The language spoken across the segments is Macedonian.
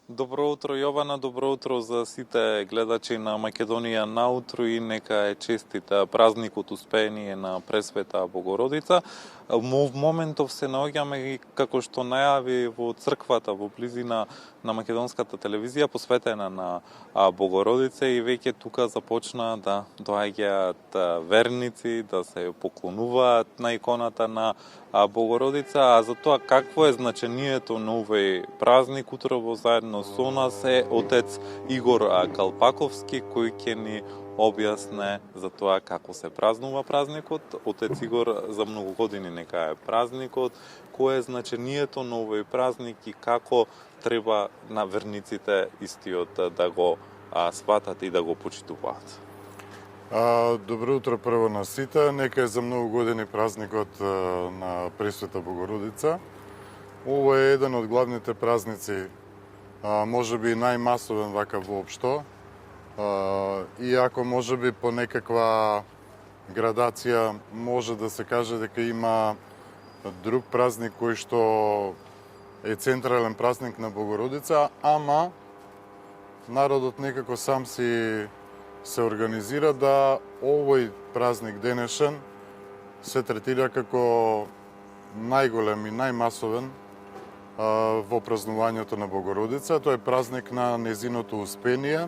Добро утро, Јована, добро утро за сите гледачи на Македонија наутро и нека е честит празникот успеение на Пресвета Богородица. В моментов се наоѓаме и како што најави во црквата во близина на македонската телевизија посветена на Богородица и веќе тука започна да доаѓаат верници, да се поклонуваат на иконата на Богородица, а за тоа какво е значението на овој празник утрово заедно со нас е отец Игор Калпаковски, кој ќе ни објасне за тоа како се празнува празникот. Отец Игор, за многу години нека е празникот, кое е значението на овој празник и како треба на верниците истиот да го сватат и да го почитуваат. Добро утро прво на сите. Нека е за многу години празникот на Пресвета Богородица. Ово е еден од главните празници, може би најмасовен вака воопшто. Иако може би по некаква градација може да се каже дека има друг празник кој што е централен празник на Богородица, ама народот некако сам си се организира да овој празник денешен се третира како најголем и најмасовен во празнувањето на Богородица. Тој е празник на незиното успение,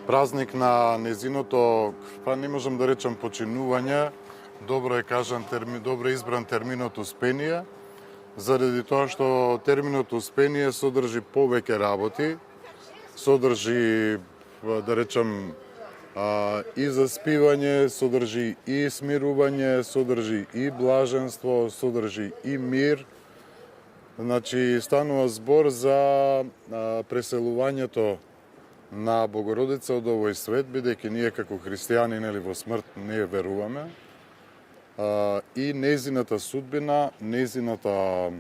празник на незиното, не можам да речам починување, добро избран терминот успение, заради тоа што терминот успение содржи повеќе работи, содржи, да речам, и заспивање, содржи и смирување, содржи и блаженство, содржи и мир. Значи, станува збор за преселувањето на Богородица од овој свет, бидејќи ние како христијани во смрт не веруваме. И незината судбина, незината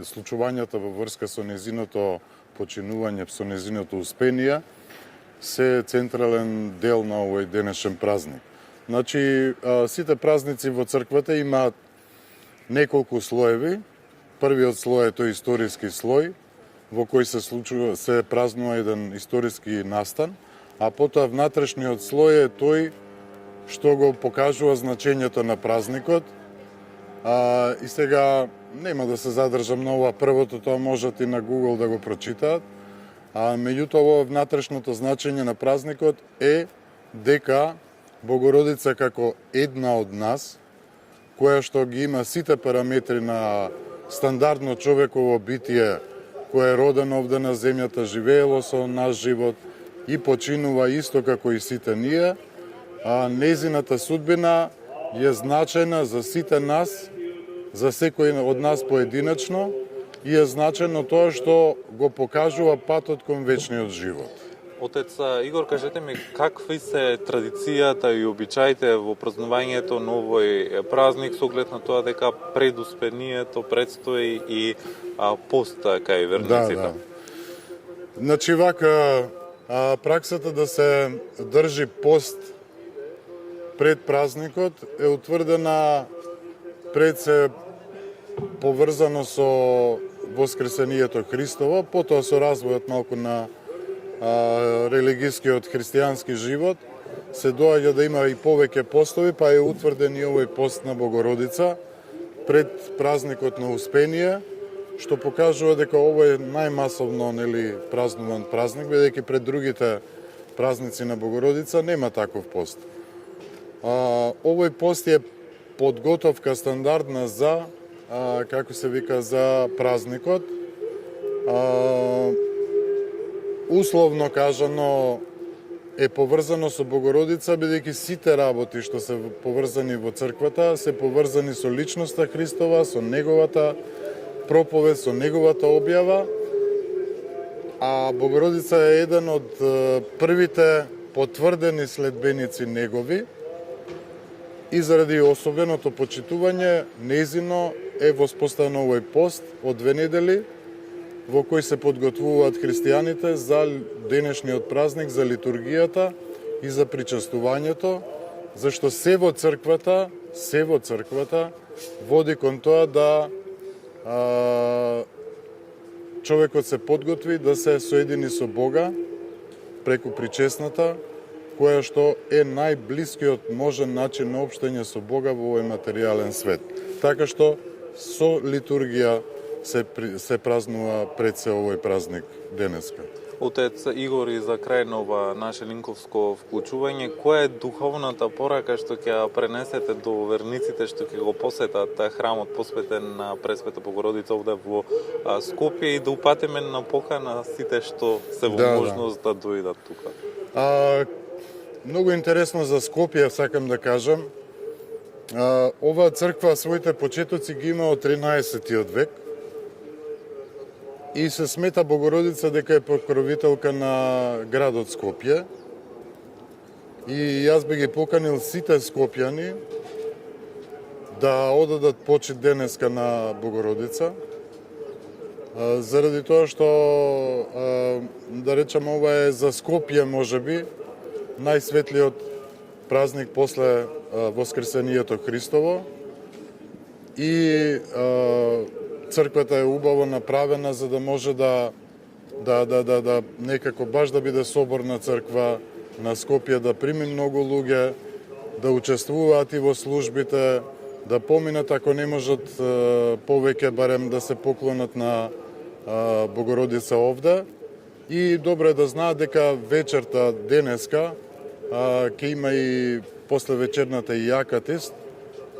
случувањата во врска со незиното починување, со незиното успение, се централен дел на овој денешен празник. Значи, сите празници во црквата имаат неколку слоеви. Првиот слој е тој историски слој, во кој се празнува еден историски настан, а потоа внатрешниот слој е тој што го покажува значењето на празникот. И сега нема да се задржам на ова првото, тоа можат и на Google да го прочитаат. Меѓутоа, внатрешното значење на празникот е дека Богородица како една од нас, која што ги има сите параметри на стандардно човеково битие, кое е родено овде на земјата, живеело со наш живот и починува исто како и сите ние, незината судбина е значена за сите нас, за секој од нас поединачно, и е значено тоа што го покажува патот кон вечниот живот. Отец Игор, кажете ми, какви се традицијата и обичаите во празнувањето на овој празник, со оглед на тоа дека пред успението предстои и пост кај верниците? Да. Значи вака, праксата да се држи пост пред празникот е утврдена пред се поврзано со Воскресението Христово, потоа со развојот малку на религискиот христијански живот, се доаѓа да има и повеќе постови, па е утврден и овој пост на Богородица пред празникот на Успение, што покажува дека ово е најмасовно празнуван празник, бидејќи пред другите празници на Богородица нема таков пост. Овој пост е подготовка стандардна за, како се вика, за празникот. Условно кажано е поврзано со Богородица, бидејќи сите работи што се поврзани во црквата се поврзани со личноста Христова, со неговата проповед, со неговата објава, а Богородица е еден од првите потврдени следбеници негови и заради особеното почитување нејзино е воспоставен овој пост од 2 недели во кој се подготвуваат христијаните за денешниот празник, за литургијата и за причестувањето, зашто се во црквата води кон тоа да човекот се подготви да се соедини со Бога преку причесната, која што е најблискиот можен начин на општење со Бога во овој материјален свет. Така што со литургија се празнува пред се овој празник денеска. Отец Игор, и за крај на ова наше линковско вклучување, која е духовната порака што ќе пренесете до верниците што ќе го посетат храмот посветен на Пресвета Богородица овде во Скопје, и да упатиме на покана сите што се во можност да дојдат тука? Многу интересно за Скопје сакам да кажам. Оваа црква своите почетоци ги има од 13-тиот век и се смета Богородица дека е покровителка на градот Скопје. И јас би ги поканил сите скопјани да одадат почит денеска на Богородица, заради тоа што, да речем, ова е за Скопје можеби најсветлиот празник после Воскресението Христово, и црквата е убаво направена за да може да некако баш да биде соборна црква на Скопје, да прими многу луѓе, да учествуваат и во службите, да поминат, ако не можат повеќе, барем да се поклонат на Богородица овде. И добро е да знаат дека вечерта денеска ќе има и после вечерната и јакатист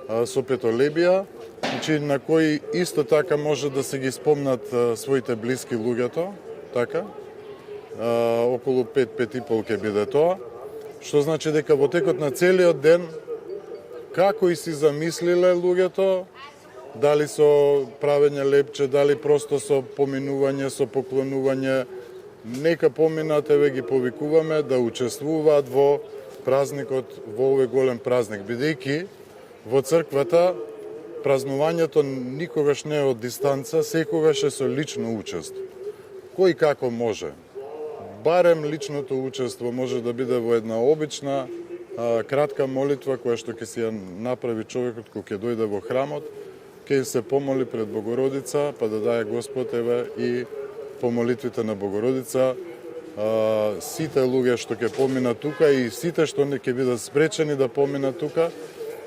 со петолебија, значи на кои исто така може да се ги спомнат своите блиски луѓето, така. Околу 5-5:30 ќе биде тоа, што значи дека во текот на целиот ден, како и си замислиле луѓето, дали со правење лепче, дали просто со поминување, со поклонување, нека поминат, еве ги повикуваме да учествуваат во празникот, во овој голем празник, бидејќи во црквата празнувањето никогаш не е од дистанца, секогаш е со лично учество. Кој како може. Барем личното учество може да биде во една обична, кратка молитва која што ќе си ја направи човекот кога ќе дојде во храмот, ќе се помоли пред Богородица, па да даде Господ, еве, и по молитвите на Богородица, сите луѓе што ќе поминат тука и сите што не ќе бидат спречени да поминат тука,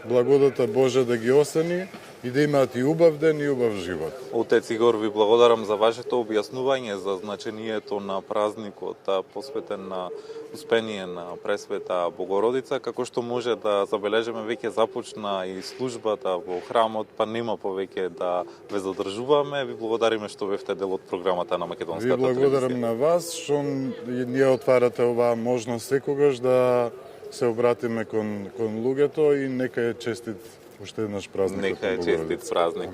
благодата Божја да ги осени и да имаат и убав ден и убав живот. Отец Игор, ви благодарам за вашето објаснување за значението на празникот посветен на Успение на Пресвета Богородица, како што може да забележиме веќе започна и службата во храмот, па нема повеќе да ве задржуваме. Ви благодариме што бевте дел од програмата на Македонската телевизија. Ви благодарам на вас што ние отварате оваа можност секогаш да се обратиме кон луѓето, и нека е честит уште еднаш празник. Нека е честит празник.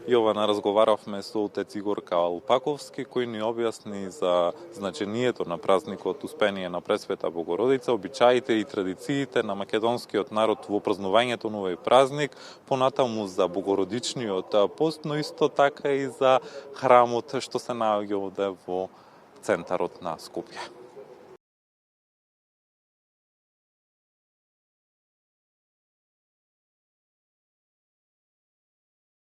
Јована, разговаравме со отец Игор Калпаковски, кој ни објасни за значението на празникот Успение на Пресвета Богородица, обичаите и традициите на македонскиот народ во празнувањето на овој празник, понатаму за Богородичниот пост, но исто така и за храмот што се наоѓа овде во центарот на Скопје.